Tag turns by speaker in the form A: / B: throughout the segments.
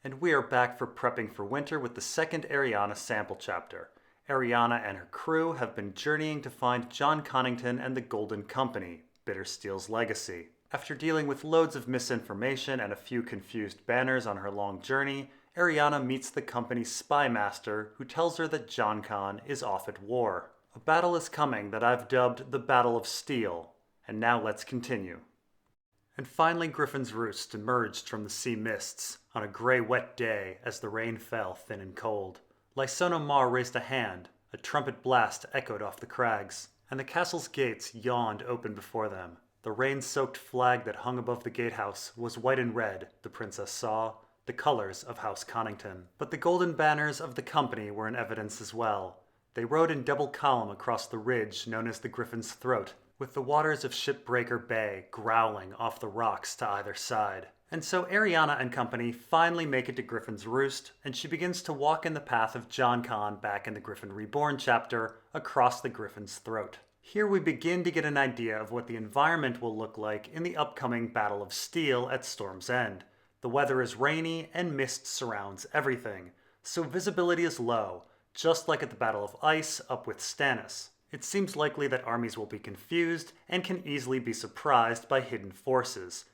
A: And we are back for prepping for winter with the second Arianne sample chapter. Arianne and her crew have been journeying to find Jon Connington and the Golden Company, Bittersteel's legacy. After dealing with loads of misinformation and a few confused banners on her long journey, Arianne meets the company's spy master, who tells her that Jon Con is off at war. A battle is coming that I've dubbed the Battle of Steel. And now let's continue. And finally Griffin's Roost emerged from the sea mists on a grey wet day as the rain fell thin and cold. Lysono Mar raised a hand, a trumpet blast echoed off the crags, and the castle's gates yawned open before them. The rain-soaked flag that hung above the gatehouse was white and red, the princess saw, the colors of House Connington. But the golden banners of the company were in evidence as well. They rode in double column across the ridge known as the Griffin's Throat, with the waters of Shipbreaker Bay growling off the rocks to either side. And so Arianne and company finally make it to Griffin's Roost, and she begins to walk in the path of Jon Con back in the Griffin Reborn chapter, across the Griffin's Throat. Here we begin to get an idea of what the environment will look like in the upcoming Battle of Steel at Storm's End. The weather is rainy and mist surrounds everything, so visibility is low, just like at the Battle of Ice up with Stannis. It seems likely that armies will be confused and can easily be surprised by hidden forces.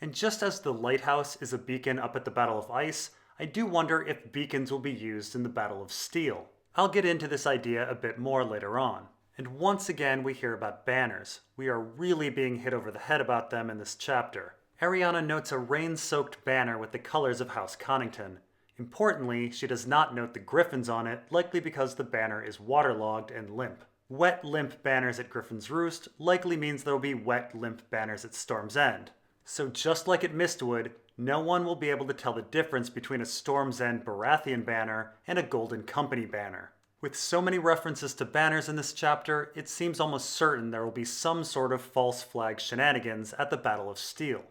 A: And just as the lighthouse is a beacon up at the Battle of Ice, I do wonder if beacons will be used in the Battle of Steel. I'll get into this idea a bit more later on. And once again we hear about banners. We are really being hit over the head about them in this chapter. Arianne notes a rain-soaked banner with the colors of House Connington. Importantly, she does not note the griffins on it, likely because the banner is waterlogged and limp. Wet, limp banners at Griffin's Roost likely means there will be wet, limp banners at Storm's End. So just like at Mistwood, no one will be able to tell the difference between a Storm's End Baratheon banner and a Golden Company banner. With so many references to banners in this chapter, it seems almost certain there will be some sort of false flag shenanigans at the Battle of Steel.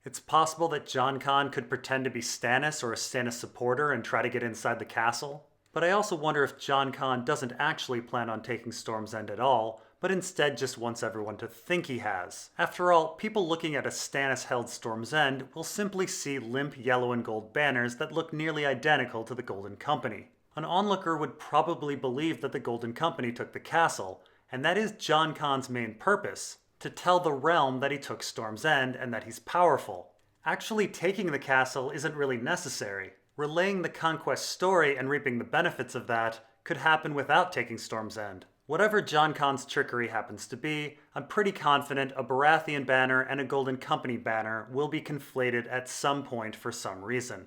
A: It's possible that Jon Con could pretend to be Stannis or a Stannis supporter and try to get inside the castle. But I also wonder if Jon Con doesn't actually plan on taking Storm's End at all, but instead just wants everyone to think he has. After all, people looking at a Stannis-held Storm's End will simply see limp yellow and gold banners that look nearly identical to the Golden Company. An onlooker would probably believe that the Golden Company took the castle, and that is Jon Con's main purpose, to tell the realm that he took Storm's End and that he's powerful. Actually taking the castle isn't really necessary. Relaying the conquest story and reaping the benefits of that could happen without taking Storm's End. Whatever Jon Con's trickery happens to be, I'm pretty confident a Baratheon banner and a Golden Company banner will be conflated at some point for some reason.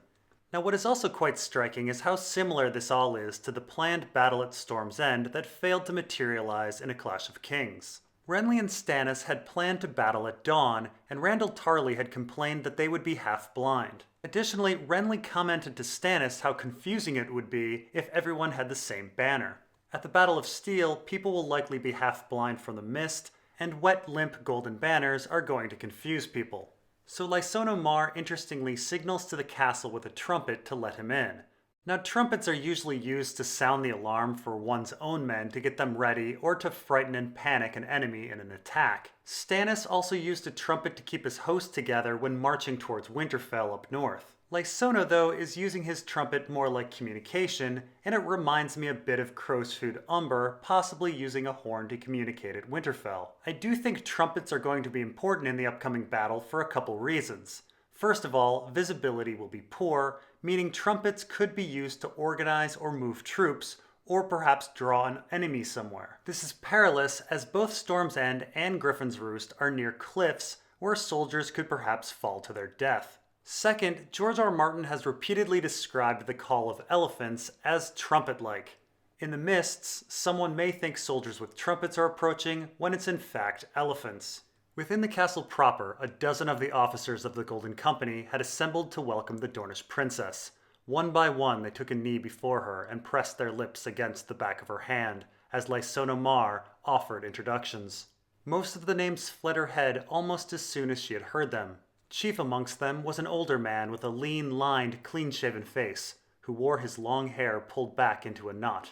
A: Now what is also quite striking is how similar this all is to the planned battle at Storm's End that failed to materialize in A Clash of Kings. Renly and Stannis had planned to battle at dawn, and Randall Tarly had complained that they would be half-blind. Additionally, Renly commented to Stannis how confusing it would be if everyone had the same banner. At the Battle of Steel, people will likely be half-blind from the mist, and wet, limp golden banners are going to confuse people. So Lysono Mar interestingly signals to the castle with a trumpet to let him in. Now trumpets are usually used to sound the alarm for one's own men to get them ready or to frighten and panic an enemy in an attack. Stannis also used a trumpet to keep his host together when marching towards Winterfell up north. Lysono, though, is using his trumpet more like communication, and it reminds me a bit of Crowsfoot Umber possibly using a horn to communicate at Winterfell. I do think trumpets are going to be important in the upcoming battle for a couple reasons. First of all, visibility will be poor, meaning trumpets could be used to organize or move troops, or perhaps draw an enemy somewhere. This is perilous as both Storm's End and Griffin's Roost are near cliffs where soldiers could perhaps fall to their death. Second, George R.R. Martin has repeatedly described the call of elephants as trumpet-like. In the mists, someone may think soldiers with trumpets are approaching when it's in fact elephants. Within the castle proper, a dozen of the officers of the Golden Company had assembled to welcome the Dornish princess. One by one they took a knee before her and pressed their lips against the back of her hand as Lysono Mar offered introductions. Most of the names fled her head almost as soon as she had heard them. Chief amongst them was an older man with a lean, lined, clean-shaven face, who wore his long hair pulled back into a knot.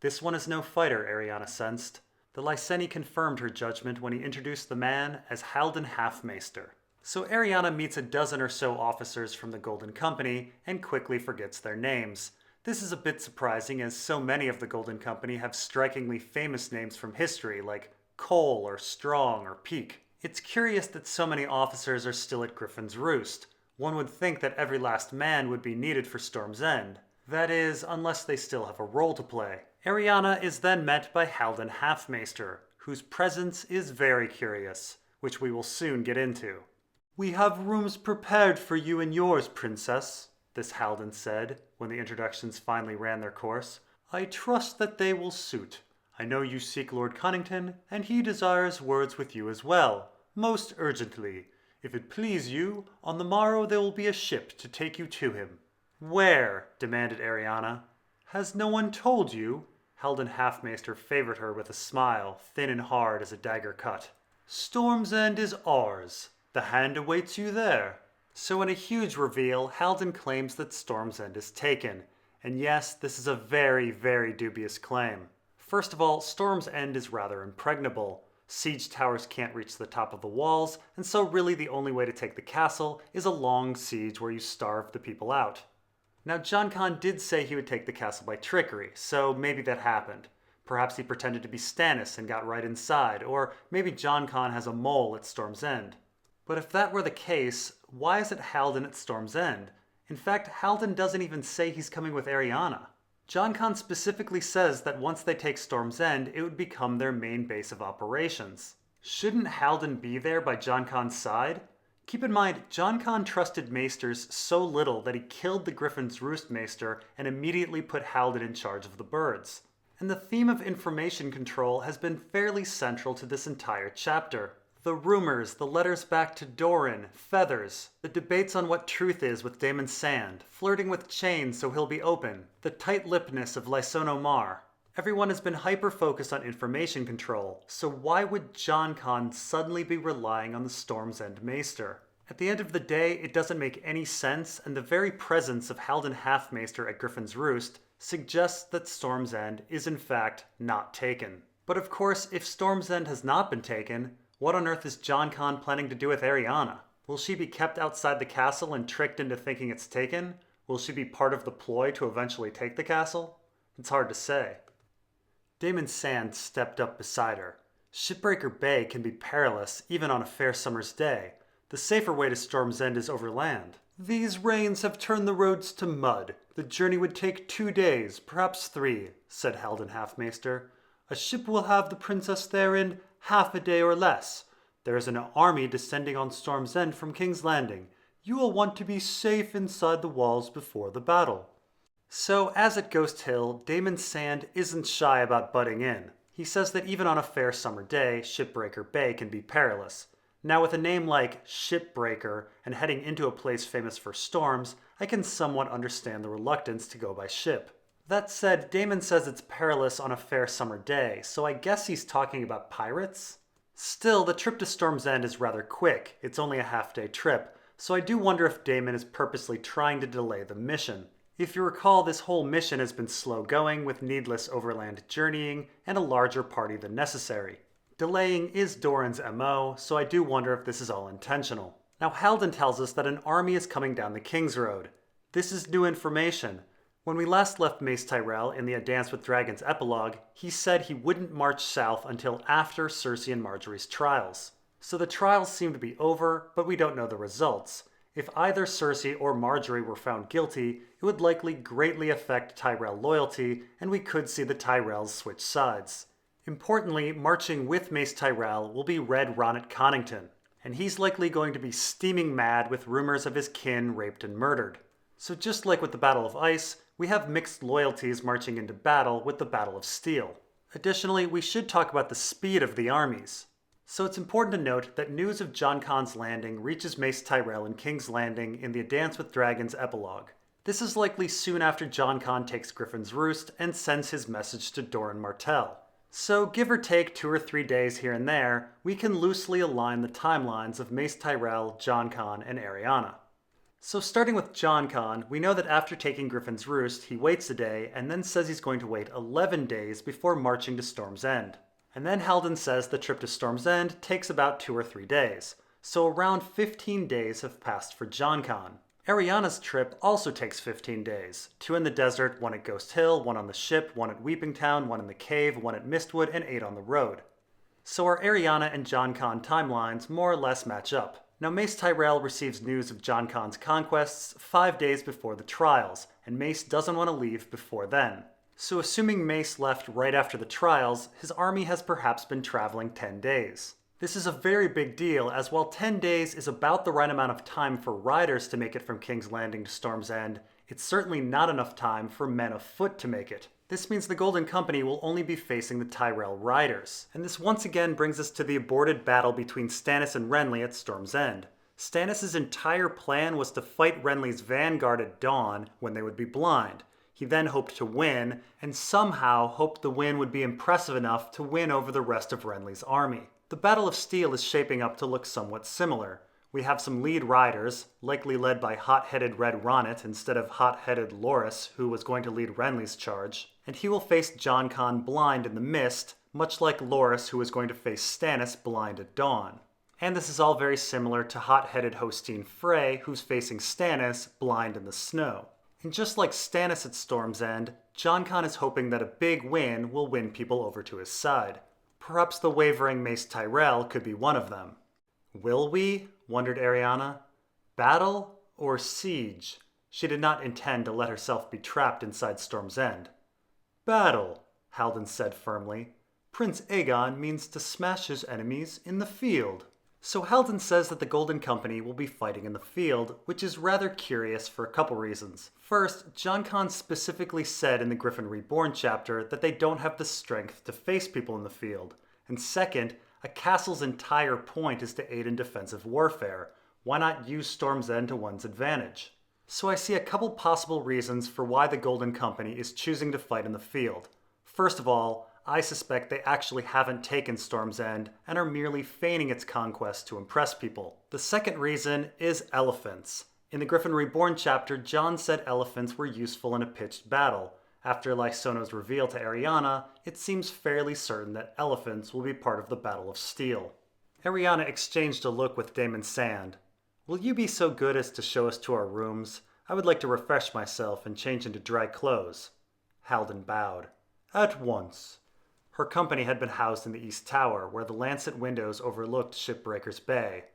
A: This one is no fighter, Arianne sensed. The Lyseni confirmed her judgment when he introduced the man as Halden Halfmaester. So Arianna meets a dozen or so officers from the Golden Company and quickly forgets their names. This is a bit surprising as so many of the Golden Company have strikingly famous names from history like Cole or Strong or Peake. It's curious that so many officers are still at Griffin's Roost. One would think that every last man would be needed for Storm's End. That is, unless they still have a role to play. Arianna is then met by Haldon Halfmaester, whose presence is very curious, which we will soon get into. "We have rooms prepared for you and yours, Princess," this Haldon said, when the introductions finally ran their course. "I trust that they will suit. I know you seek Lord Connington, and he desires words with you as well, most urgently. If it please you, on the morrow there will be a ship to take you to him." "Where?" demanded Arianna. "Has no one told you?" Haldon Halfmaester favored her with a smile, thin and hard as a dagger cut. "Storm's End is ours. The hand awaits you there." So in a huge reveal, Haldon claims that Storm's End is taken. And yes, this is a very, very dubious claim. First of all, Storm's End is rather impregnable. Siege towers can't reach the top of the walls, and so really the only way to take the castle is a long siege where you starve the people out. Now, Jon Con did say he would take the castle by trickery, so maybe that happened. Perhaps he pretended to be Stannis and got right inside, or maybe Jon Con has a mole at Storm's End. But if that were the case, why is it Haldon at Storm's End? In fact, Haldon doesn't even say he's coming with Arianna. Jon Con specifically says that once they take Storm's End, it would become their main base of operations. Shouldn't Haldon be there by Jon Con's side? Keep in mind, Jon Con trusted maesters so little that he killed the Griffin's Roost maester and immediately put Haldon in charge of the birds. And the theme of information control has been fairly central to this entire chapter. The rumors, the letters back to Doran, Feathers, the debates on what truth is with Daemon Sand, flirting with Chain so he'll be open, the tight-lippedness of Lyson Omar. Everyone has been hyper-focused on information control, so why would Jon Con suddenly be relying on the Storm's End Maester? At the end of the day, it doesn't make any sense, and the very presence of Haldon Halfmaester at Griffin's Roost suggests that Storm's End is in fact not taken. But of course, if Storm's End has not been taken, what on earth is Jon Con planning to do with Arianna? Will she be kept outside the castle and tricked into thinking it's taken? Will she be part of the ploy to eventually take the castle? It's hard to say. Daemon Sand stepped up beside her. Shipbreaker Bay can be perilous even on a fair summer's day. The safer way to Storm's End is overland. "These rains have turned the roads to mud. The journey would take 2 days, perhaps 3, said Haldon Halfmaester. "A ship will have the princess there in half a day or less. There is an army descending on Storm's End from King's Landing. You will want to be safe inside the walls before the battle." So, as at Ghost Hill, Daemon Sand isn't shy about butting in. He says that even on a fair summer day, Shipbreaker Bay can be perilous. Now, with a name like Shipbreaker and heading into a place famous for storms, I can somewhat understand the reluctance to go by ship. That said, Daemon says it's perilous on a fair summer day, so I guess he's talking about pirates? Still, the trip to Storm's End is rather quick. It's only a half-day trip, so I do wonder if Daemon is purposely trying to delay the mission. If you recall, this whole mission has been slow going with needless overland journeying and a larger party than necessary. Delaying is Doran's MO, so I do wonder if this is all intentional. Now, Haldon tells us that an army is coming down the King's Road. This is new information. When we last left Mace Tyrell in the A Dance with Dragons epilogue, he said he wouldn't march south until after Cersei and Margaery's trials. So the trials seem to be over, but we don't know the results. If either Cersei or Margaery were found guilty, it would likely greatly affect Tyrell loyalty, and we could see the Tyrells switch sides. Importantly, marching with Mace Tyrell will be Red Ronnet Connington, and he's likely going to be steaming mad with rumors of his kin raped and murdered. So just like with the Battle of Ice, we have mixed loyalties marching into battle with the Battle of Steel. Additionally, we should talk about the speed of the armies. So it's important to note that news of Jon Con's landing reaches Mace Tyrell in King's Landing in the A Dance with Dragons epilogue. This is likely soon after Jon Con takes Griffin's Roost and sends his message to Doran Martell. So give or take 2 or 3 days here and there, we can loosely align the timelines of Mace Tyrell, Jon Con, and Arianna. So starting with Jon Con, we know that after taking Griffin's Roost, he waits a day and then says he's going to wait 11 days before marching to Storm's End. And then Haldon says the trip to Storm's End takes about 2 or 3 days. so around 15 days have passed for Jon Con. Arianna's trip also takes 15 days. 2 in the desert, 1 at Ghost Hill, 1 on the ship, 1 at Weeping Town, 1 in the cave, 1 at Mistwood, and 8 on the road. So our Arianna and Jon Con timelines more or less match up. Now Mace Tyrell receives news of Jon Con's conquests 5 days before the trials, and Mace doesn't want to leave before then. So assuming Mace left right after the trials, his army has perhaps been traveling 10 days. This is a very big deal, as while 10 days is about the right amount of time for riders to make it from King's Landing to Storm's End, it's certainly not enough time for men afoot to make it. This means the Golden Company will only be facing the Tyrell riders. And this once again brings us to the aborted battle between Stannis and Renly at Storm's End. Stannis' entire plan was to fight Renly's vanguard at dawn when they would be blind. He then hoped to win, and somehow hoped the win would be impressive enough to win over the rest of Renly's army. The Battle of Steel is shaping up to look somewhat similar. We have some lead riders, likely led by hot-headed Red Ronnet instead of hot-headed Loras, who was going to lead Renly's charge, and he will face Jon Con blind in the mist, much like Loras, who is going to face Stannis blind at dawn. And this is all very similar to hot-headed Hostine Frey, who's facing Stannis blind in the snow. And just like Stannis at Storm's End, Jon Con is hoping that a big win will win people over to his side. Perhaps the wavering Mace Tyrell could be one of them. Will we? Wondered Arianna. Battle or siege? She did not intend to let herself be trapped inside Storm's End. Battle, Haldon said firmly. Prince Aegon means to smash his enemies in the field. So Haldon says that the Golden Company will be fighting in the field, which is rather curious for a couple reasons. First, Jon Con specifically said in the Griffin Reborn chapter that they don't have the strength to face people in the field. And second, a castle's entire point is to aid in defensive warfare. Why not use Storm's End to one's advantage? So I see a couple possible reasons for why the Golden Company is choosing to fight in the field. First of all, I suspect they actually haven't taken Storm's End and are merely feigning its conquest to impress people. The second reason is elephants. In the Griffin Reborn chapter, Jon said elephants were useful in a pitched battle. After Lysono's reveal to Arianna, it seems fairly certain that elephants will be part of the Battle of Steel. Arianna exchanged a look with Daemon Sand. Will you be so good as to show us to our rooms? I would like to refresh myself and change into dry clothes. Haldon bowed. At once. Her company had been housed in the East Tower, where the lancet windows overlooked Shipbreaker's Bay.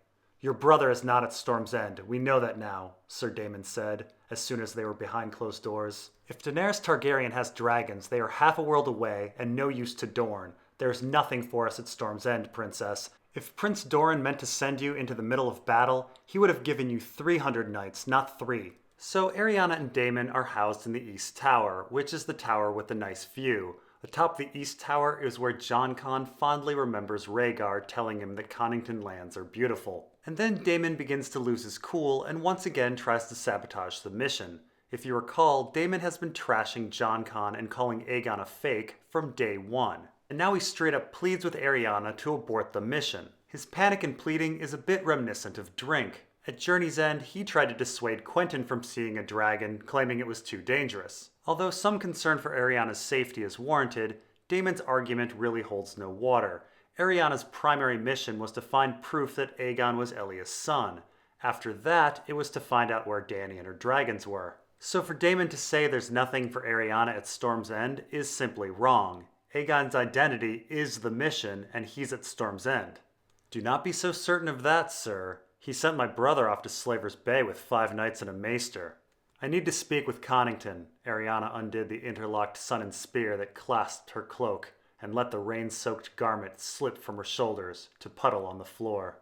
A: Your brother is not at Storm's End. We know that now, Sir Daemon said, as soon as they were behind closed doors. If Daenerys Targaryen has dragons, they are half a world away and no use to Dorne. There is nothing for us at Storm's End, Princess. If Prince Doran meant to send you into the middle of battle, he would have given you 300 knights, not 3. So Arianna and Daemon are housed in the East Tower, which is the tower with the nice view. Atop the East Tower is where Jon Con fondly remembers Rhaegar telling him that Connington lands are beautiful. And then Daemon begins to lose his cool and once again tries to sabotage the mission. If you recall, Daemon has been trashing Jon Con and calling Aegon a fake from day one. And now he straight up pleads with Arianna to abort the mission. His panic and pleading is a bit reminiscent of Drink. At Journey's End, he tried to dissuade Quentyn from seeing a dragon, claiming it was too dangerous. Although some concern for Arianna's safety is warranted, Daemon's argument really holds no water. Arianna's primary mission was to find proof that Aegon was Elya's son. After that, it was to find out where Dany and her dragons were. So for Daemon to say there's nothing for Arianna at Storm's End is simply wrong. Aegon's identity is the mission, and he's at Storm's End. Do not be so certain of that, sir. He sent my brother off to Slaver's Bay with 5 knights and a maester. I need to speak with Connington. Arianna undid the interlocked sun and spear that clasped her cloak, and let the rain-soaked garment slip from her shoulders to puddle on the floor.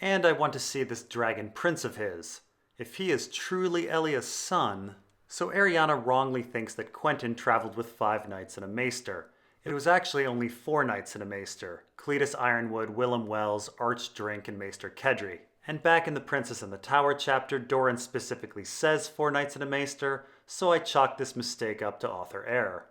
A: And I want to see this dragon prince of his. If he is truly Elya's son... So Arianna wrongly thinks that Quentyn traveled with 5 knights and a maester. It was actually only 4 knights and a maester. Cletus Ironwood, Willem Wells, Archdrink, and Maester Kedry. And back in the Princess in the Tower chapter, Doran specifically says 4 knights and a maester, so I chalked this mistake up to author error.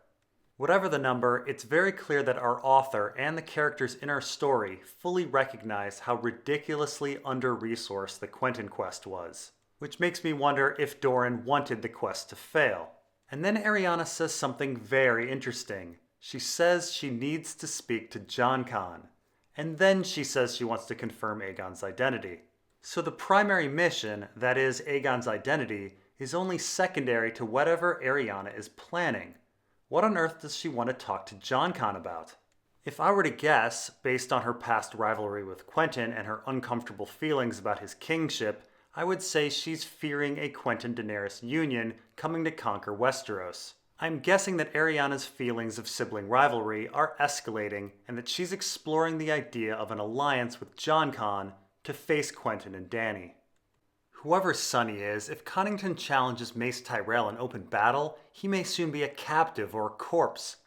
A: Whatever the number, it's very clear that our author and the characters in our story fully recognize how ridiculously under-resourced the Quentyn quest was. Which makes me wonder if Doran wanted the quest to fail. And then Arianna says something very interesting. She says she needs to speak to Jon Con. And then she says she wants to confirm Aegon's identity. So the primary mission, that is Aegon's identity, is only secondary to whatever Arianne is planning. What on earth does she want to talk to Jon about? If I were to guess, based on her past rivalry with Quentyn and her uncomfortable feelings about his kingship, I would say she's fearing a Quentyn-Daenerys union coming to conquer Westeros. I'm guessing that Arianne's feelings of sibling rivalry are escalating and that she's exploring the idea of an alliance with Jon to face Quentyn and Dany. Whoever son he is, if Connington challenges Mace Tyrell in open battle, he may soon be a captive or a corpse.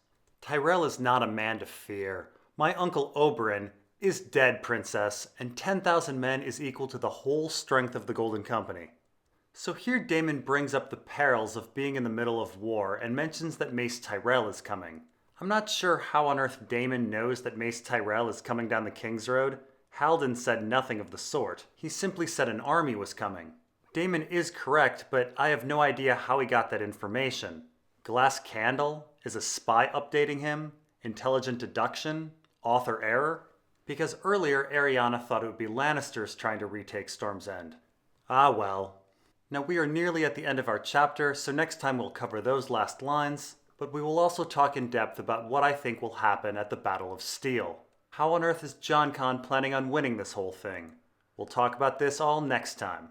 A: Tyrell is not a man to fear. My uncle Oberyn is dead, princess, and 10,000 men is equal to the whole strength of the Golden Company. So here Daemon brings up the perils of being in the middle of war and mentions that Mace Tyrell is coming. I'm not sure how on earth Daemon knows that Mace Tyrell is coming down the King's Road. Halden said nothing of the sort. He simply said an army was coming. Daemon is correct, but I have no idea how he got that information. Glass candle? Is a spy updating him? Intelligent deduction? Author error? Because earlier Arianne thought it would be Lannisters trying to retake Storm's End. Ah well. Now we are nearly at the end of our chapter, so next time we'll cover those last lines, but we will also talk in depth about what I think will happen at the Battle of Steel. How on earth is Jon planning on winning this whole thing? We'll talk about this all next time.